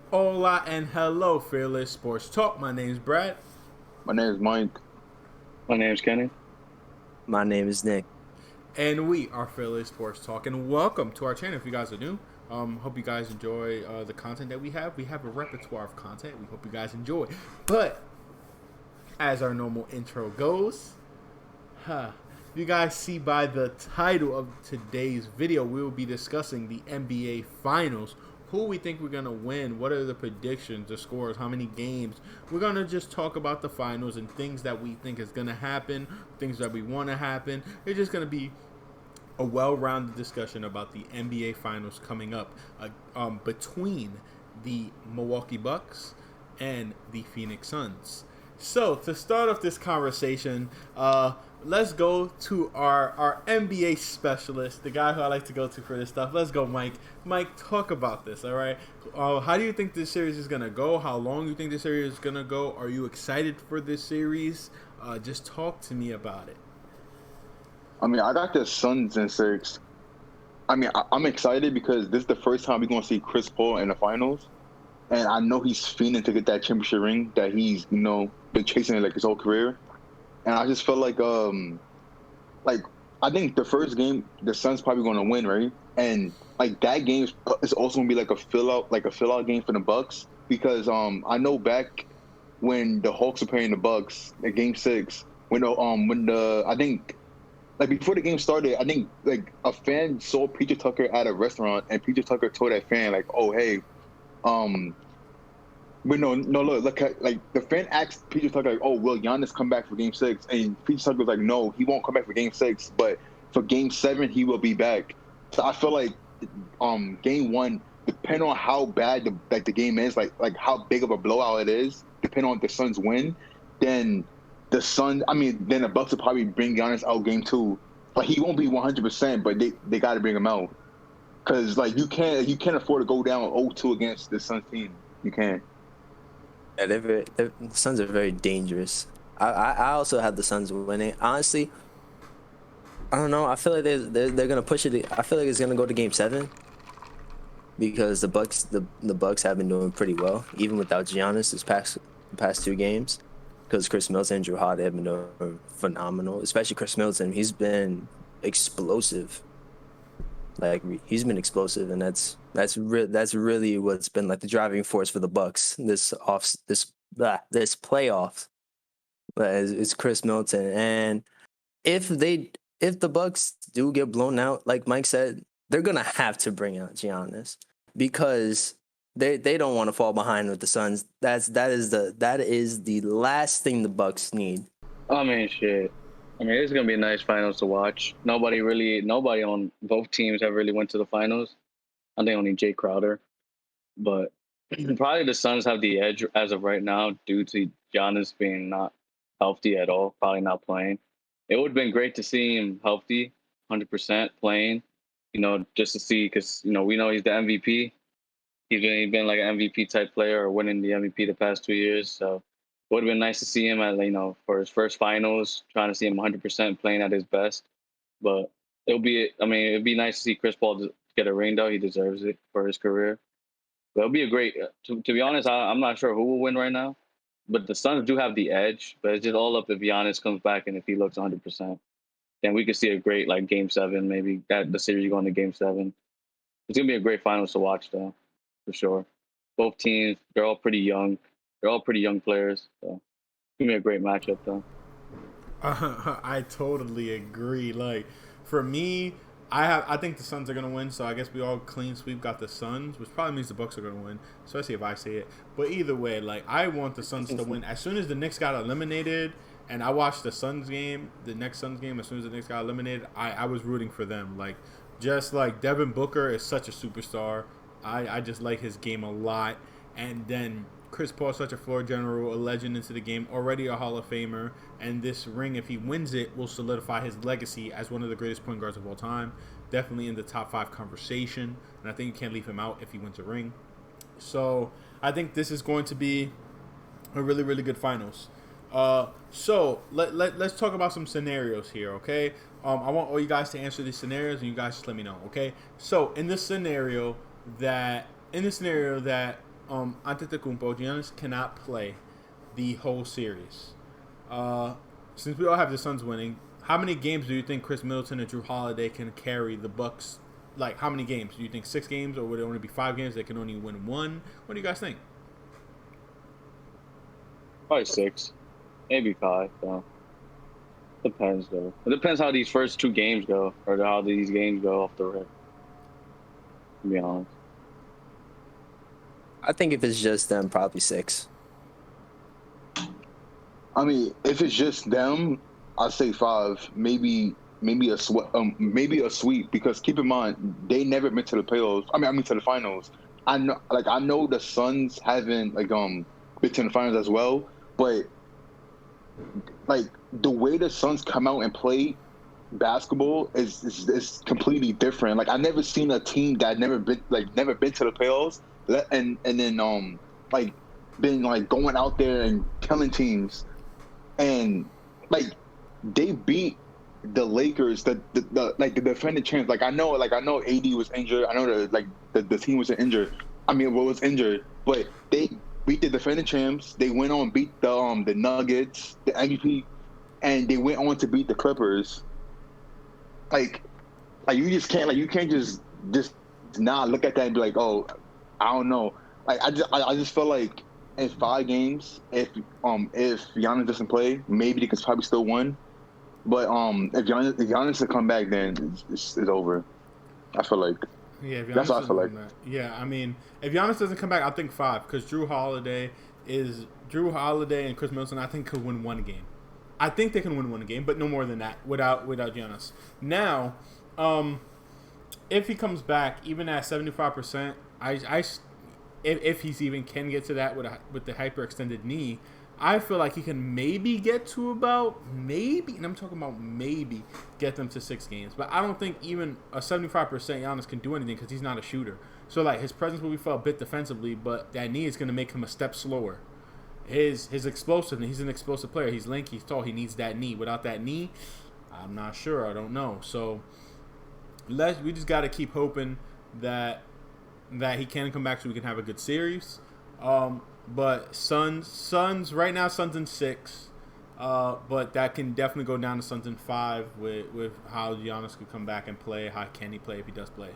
Hola and hello, Fearless Sports Talk. My name's Brad, My name is Mike. My name's Kenny. My name is Nick. and we are Fearless Sports Talk. And welcome to our channel. If you guys are new, hope you guys enjoy the content that we have. We have a repertoire of content. We hope you guys enjoy. But as our normal intro goes, you guys see by the title of today's video, we will be discussing the NBA Finals. Who we think we're gonna win? What are the predictions, the scores, how many games? We're gonna just talk about the finals and things that we think is gonna happen, things that we want to happen. It's just gonna be a well-rounded discussion about the NBA Finals coming up between the Milwaukee Bucks and the Phoenix Suns. So to start off this conversation, let's go to our NBA specialist, the guy who I like to go to for this stuff. Let's go, Mike. Mike, talk about this. All right. How do you think this series is gonna go? How long do you think this series is gonna go? Are you excited for this series? Just talk to me about it. I got the Suns in six. I'm excited because this is the first time we're gonna see Chris Paul in the finals, and I know he's fiending to get that championship ring that he's been chasing like his whole career. And I just felt like I think the first game the Suns probably gonna win, right? And like that game is also gonna be like a fill out game for the Bucks because I know back when the Hawks were playing the Bucks at Game 6 when the I think like before the game started, I think like a fan saw PJ Tucker at a restaurant, and PJ Tucker told that fan like, "Oh hey, um, but no, look, like the fan asked PJ Tucker like, "Oh, will Giannis come back for Game 6?" And PJ Tucker was like, "No, he won't come back for Game 6, but for Game 7 he will be back." So I feel like Game 1, depending on how bad the game is, like how big of a blowout it is, depending on if the Suns win, then then the Bucks will probably bring Giannis out Game 2, but he won't be 100%. But they got to bring him out because like you can't afford to go down 0-2 against the Suns team. You can't. Yeah, the Suns are very dangerous. I also have the Suns winning. Honestly, I don't know. I feel like they're gonna push it. I feel like it's gonna go to Game 7 because the Bucks have been doing pretty well even without Giannis past two games. Because Chris Middleton and Drew Holiday have been doing phenomenal. Especially Chris Middleton, he's been explosive. Like he's been explosive, and that's really what's been like the driving force for the Bucks this playoffs. Is Chris Middleton, and if the Bucks do get blown out, like Mike said, they're gonna have to bring out Giannis because they don't want to fall behind with the Suns. That is the last thing the Bucks need. I mean, shit. I mean, it's gonna be a nice finals to watch. Nobody on both teams have really went to the finals. I think only Jay Crowder, but probably the Suns have the edge as of right now due to Giannis being not healthy at all, probably not playing. It would have been great to see him healthy, 100% playing. Just to see because we know he's the MVP. He's been like an MVP type player or winning the MVP the past 2 years. So it would have been nice to see him at for his first finals, trying to see him 100% playing at his best. But it'd be nice to see Chris Paul get a ring though. He deserves it for his career. But it'll be a great. To be honest, I'm not sure who will win right now. But the Suns do have the edge. But it's just all up if Giannis comes back and if he looks 100%. Then we could see a great like Game 7, maybe that the series going to Game 7. It's gonna be a great finals to watch though, for sure. Both teams, they're all pretty young. They're all pretty young players. So it's gonna be a great matchup though. I totally agree. Like for me, I think the Suns are gonna win. So I guess we all clean sweep got the Suns, which probably means the Bucks are gonna win, especially if I say it. But either way, like I want the Suns to win. As soon as the Knicks got eliminated, and I watched the Suns game, the next Suns game. As soon as the Knicks got eliminated, I was rooting for them. Like just like Devin Booker is such a superstar. I just like his game a lot. And then Chris Paul, such a floor general, a legend into the game, already a Hall of Famer. And this ring, if he wins it, will solidify his legacy as one of the greatest point guards of all time. Definitely in the top 5 conversation. And I think you can't leave him out if he wins a ring. So I think this is going to be a really, really good finals. Let's talk about some scenarios here, okay? I want all you guys to answer these scenarios, and you guys just let me know, okay? So in this scenario that Antetokounmpo, Giannis cannot play the whole series. Since we all have the Suns winning, how many games do you think Chris Middleton and Drew Holiday can carry the Bucks? Like, how many games? Do you think 6 games, or would it only be 5 games? They can only win 1. What do you guys think? Probably 6, maybe 5. So depends though. It depends how these first 2 games go, or how these games go off the rip. To be honest. I think if it's just them, probably 6. I mean, if it's just them, I'd say 5. Maybe a sweep, because keep in mind they never been to the playoffs. I mean to the finals. I know the Suns haven't been to the finals as well, but like the way the Suns come out and play basketball is completely different. Like I never seen a team that never been to the playoffs and then been going out there and killing teams, and like they beat the Lakers, the defending champs. I know AD was injured. I know the team was injured. Was injured, but they beat the defending champs. They went on beat the Nuggets, the MVP, and they went on to beat the Clippers. Like you just can't you can't just not look at that and be like, oh, I don't know. I just feel like in 5 games, if Giannis doesn't play, maybe they could probably still win. But if Giannis doesn't come back, then it's over. I feel like. Yeah, if Giannis that's what I feel like. Yeah, I mean, if Giannis doesn't come back, I think 5, because Drew Holiday and Chris Middleton, I think, could win 1 game. I think they can win 1 game, but no more than that without Giannis. Now, if he comes back, even at 75%, if he's even can get to that with the hyperextended knee, I feel like he can maybe get to about and I'm talking about maybe get them to 6 games. But I don't think even a 75% Giannis can do anything, because he's not a shooter. So his presence will be felt a bit defensively, but that knee is going to make him a step slower. His explosiveness, he's an explosive player. He's lanky, he's tall. He needs that knee. Without that knee, I'm not sure. I don't know. So we just got to keep hoping that he can come back so we can have a good series. But Suns right now, Suns in 6. But that can definitely go down to Suns in 5 with how Giannis could come back and play. How can he play if he does play?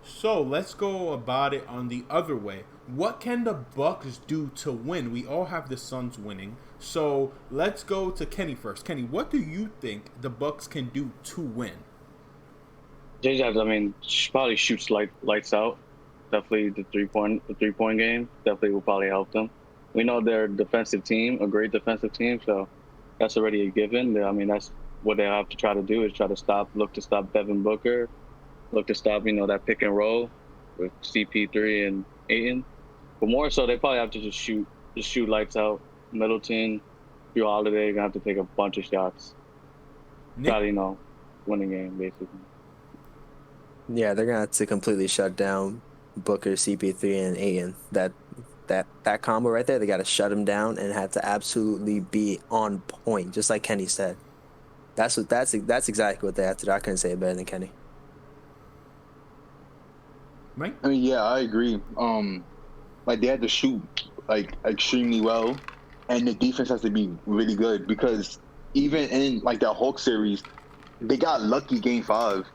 So let's go about it on the other way. What can the Bucks do to win? We all have the Suns winning. So let's go to Kenny first. Kenny, what do you think the Bucks can do to win? J-Jabs, probably shoots lights out. Definitely the 3-point game definitely will probably help them. We know they're a defensive team, a great defensive team, so that's already a given. That's what they have to try to do, is look to stop Devin Booker, look to stop, that pick and roll with CP3 and Ayton. But more so, they probably have to just shoot lights out. Middleton, Drew Holiday are gonna have to take a bunch of shots. Try to, win a game basically. Yeah, they're gonna have to completely shut down Booker, CP3, and Ayton. That combo right there, they got to shut him down and have to absolutely be on point, just like Kenny said. That's exactly what they have to do. I couldn't say it better than Kenny. Right? Yeah, I agree. They had to shoot extremely well, and the defense has to be really good, because even in the Hawk series, they got lucky game 5.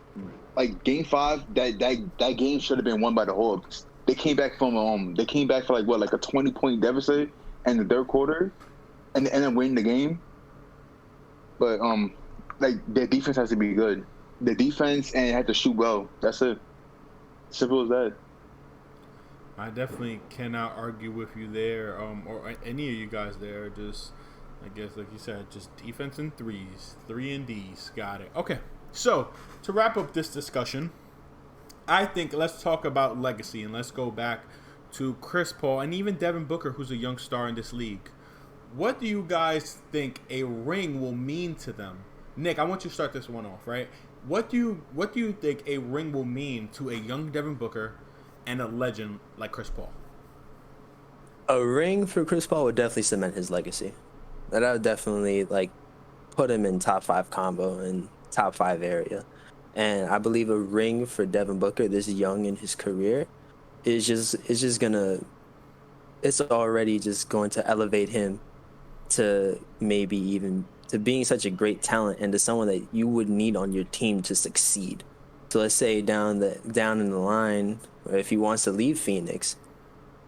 Game 5, that game should have been won by the Hawks. They came back for a 20-point deficit in the 3rd quarter, and then win the game. But their defense has to be good. The defense, and have to shoot well. That's it. Simple as that. I definitely cannot argue with you there, or any of you guys there. Just, I guess, like you said, just defense and 3s, 3 and Ds. Got it. Okay. So, to wrap up this discussion, I think let's talk about legacy, and let's go back to Chris Paul and even Devin Booker, who's a young star in this league. What do you guys think a ring will mean to them? Nick, I want you to start this one off, right? What do you think a ring will mean to a young Devin Booker and a legend like Chris Paul? A ring for Chris Paul would definitely cement his legacy. That would definitely put him in top 5 combo and top 5 area. And I believe a ring for Devin Booker, this young in his career, it's already just going to elevate him to maybe even to being such a great talent and to someone that you would need on your team to succeed. So let's say down in the line, if he wants to leave Phoenix,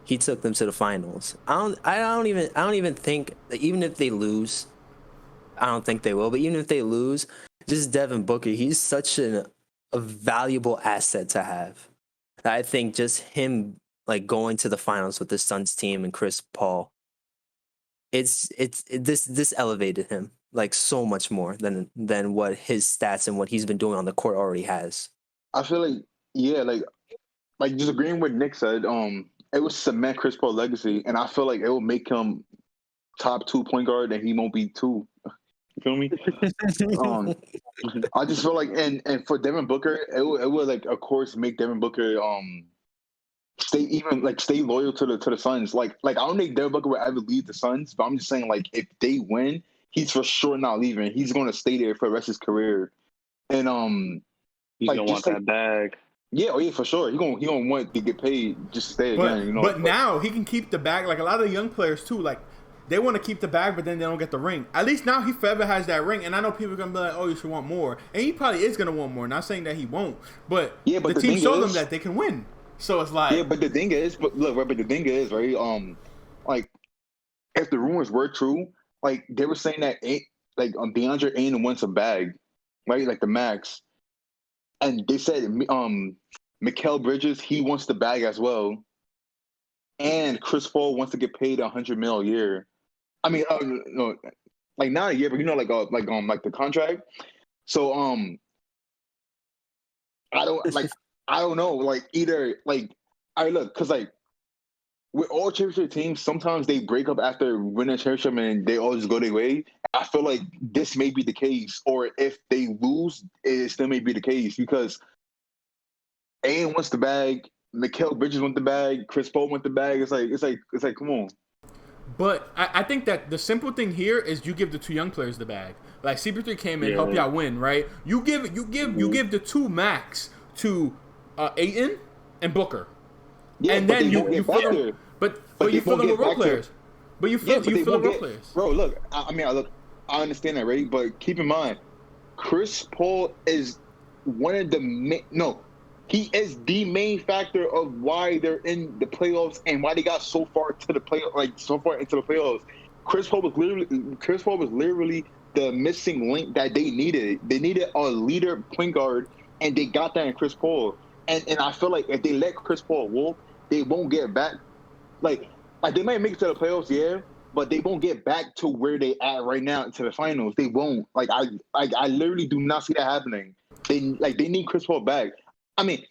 he took them to the finals. I don't even think that even if they lose, I don't think they will, but even if they lose, just Devin Booker, he's such a valuable asset to have. I think just him like going to the finals with the Suns team and Chris Paul, this elevated him like so much more than what his stats and what he's been doing on the court already has. I feel like, yeah, like just agreeing with Nick said, it was cement Chris Paul legacy, and I feel like it will make him top 2 point guard, and he won't be 2. You feel me? I just feel like, and for Devin Booker, it would like, of course, make Devin Booker stay loyal to the Suns. Like I don't think Devin Booker will ever leave the Suns, but I'm just saying, like, if they win, he's for sure not leaving. He's going to stay there for the rest of his career, and he's like, gonna want that bag. Yeah, oh yeah, for sure. He gonna want to get paid just to stay again. You know, but now he can keep the bag. Like a lot of the young players too, like they want to keep the bag, but then they don't get the ring. At least now he forever has that ring, and I know people are gonna be like, "Oh, you should want more," and he probably is gonna want more. Not saying that he won't, but yeah, but the team showed them that they can win. So it's like, yeah, but the thing is, right, like if the rumors were true, like they were saying that DeAndre Ayton wants a bag, right, like the max, and they said Mikal Bridges, he wants the bag as well, and Chris Paul wants to get paid $100 million a year. I mean, no, like not a year, but like the contract. So I don't know, like either like I look, because like with all championship teams, sometimes they break up after winning a championship and they all just go their way. I feel like this may be the case, or if they lose, it still may be the case, because Aiden wants the bag, Mikal Bridges wants the bag, Chris Paul wants the bag. It's like, come on. But I think that the simple thing here is you give the 2 young players the bag. Like CP3 came in, help y'all win, right? You give the 2 max to Ayton and Booker. Yeah, and then you fill them, but you fill them with role players. But you fill them with role players. Bro, look, I understand that, right? But keep in mind, Chris Paul is one of the he is the main factor of why they're in the playoffs and why they got so far into the playoffs. Chris Paul was literally the missing link that they needed. They needed a leader point guard, and they got that in Chris Paul. And I feel like if they let Chris Paul walk, they won't get back. Like they might make it to the playoffs, yeah, but they won't get back to where they at right now into the finals. They won't. Like I literally do not see that happening. They need Chris Paul back. I mean,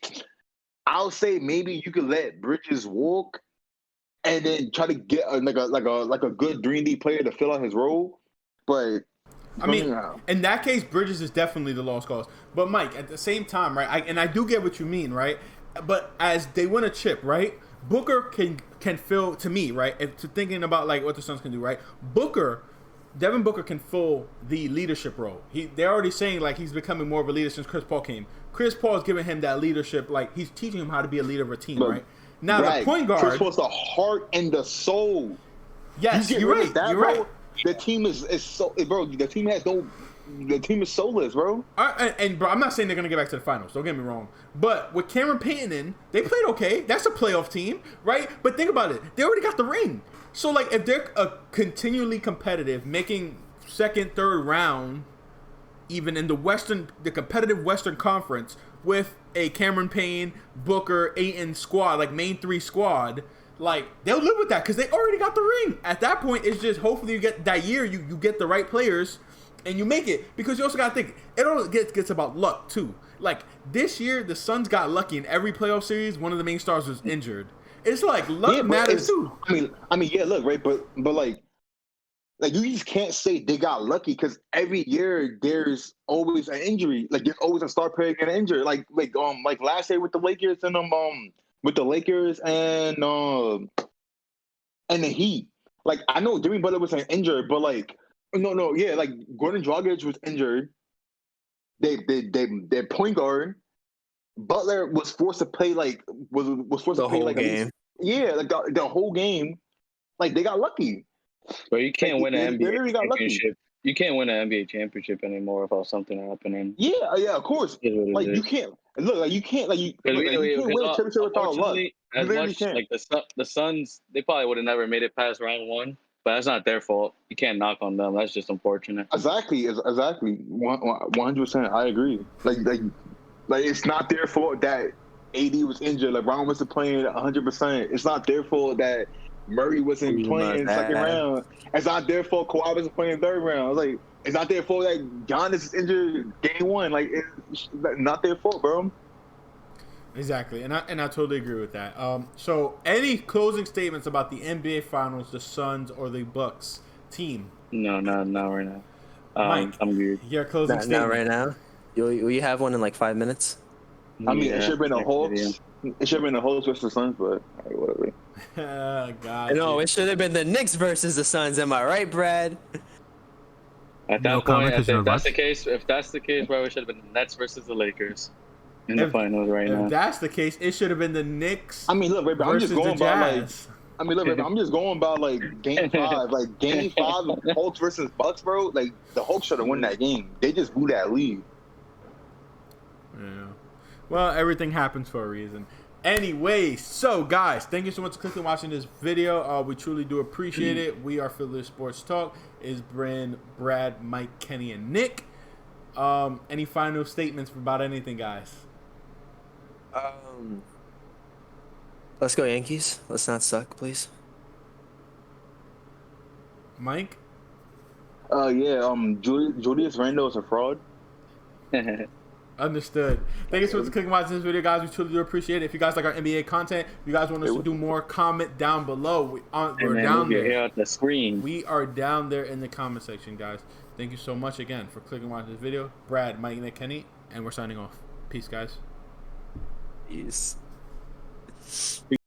I'll say maybe you could let Bridges walk, and then try to get a good 3-and-D player to fill out his role. But I mean, in that case, Bridges is definitely the lost cause. But Mike, at the same time, right? I do get what you mean, right? But as they win a chip, right? Booker can fill, to me, right? If to thinking about like what the Suns can do, right? Devin Booker can fill the leadership role. They're already saying like he's becoming more of a leader since Chris Paul came. Chris Paul is giving him that leadership, like he's teaching him how to be a leader of a team, right? Now the point guard, Chris Paul's the heart and the soul. Yes, you're right. You're right. The team is so, bro. The team is soulless, bro. And bro, I'm not saying they're gonna get back to the finals. Don't get me wrong. But with Cameron Payton in, they played okay. That's a playoff team, right? But think about it. They already got the ring. So like, if they're continually competitive, making second, third round, even in the competitive Western Conference with a Cameron Payne, Booker, Ayton squad, like main 3 squad, like they'll live with that because they already got the ring. At that point, it's just hopefully you get that year, you get the right players and you make it, because you also got to think it all gets about luck too. Like this year, the Suns got lucky in every playoff series. One of the main stars was injured. It's like luck matters too. I mean, yeah, look, right, but like you just can't say they got lucky, because every year there's always an injury. Like there's always a star player getting injured. Like last year with the Lakers and and the Heat. Like I know Jimmy Butler was injured, but like like Gordon Dragic was injured. Their point guard Butler was forced to play like was forced The to play whole like at least- game. yeah, like the whole game. Like they got lucky. But you can't Like, win they an NBA literally got lucky. championship. You can't win an NBA championship anymore without something happening. Yeah, of course. It is what it Like is. you can't look like you can't like you Because look, like, you can't win a championship without luck. unfortunately, You as literally much can't. like the Suns, they probably would have never made it past round one. But that's not their fault. You can't knock on them. That's just unfortunate. Exactly, 100%. I agree. Like it's not their fault that AD was injured. Like Brown wasn't playing 100%. It's not their fault that Murray wasn't playing in second round. It's not their fault Kawhi wasn't playing third round. Like it's not their fault that Giannis is injured game one. Like it's not their fault, bro. Exactly, and I totally agree with that. So any closing statements about the NBA Finals, the Suns or the Bucks team? No, not right now. Mike, I'm weird. your closing Not statement. right now. You have one in like 5 minutes. I mean, it should have been a next Hawks. video. It should have been a Hawks versus the Suns, but whatever. God, No, it should have been the Knicks versus the Suns. Am I right, Brad? At No that comment, point, 'cause you're if that's right. the case, bro, it should have been the Nets versus the Lakers in the If- finals right now. If that's the case, it should have been the Knicks I mean, look, baby, I'm versus just the going by like. Jazz. I mean, look, baby, I'm just going by like game five. Like game five, Hawks versus Bucks, bro. Like the Hawks should have won that game. They just blew that lead. Yeah. Well, everything happens for a reason. Anyways, so guys, thank you so much for clicking and watching this video. We truly do appreciate it. We are Philly Sports Talk. Is Brad, Mike, Kenny, and Nick. Any final statements about anything, guys? Let's go Yankees. Let's not suck, please. Mike? Yeah. Julius Randle is a fraud. Understood. Thank you so much for clicking and watching this video, guys. We truly do appreciate it. If you guys like our NBA content, if you guys want us to do more, comment down below. We're down Move your there. hair out the screen. We are down there in the comment section, guys. Thank you so much again for clicking and watching this video. Brad, Mike, Nick, Kenny, and we're signing off. Peace, guys. Peace.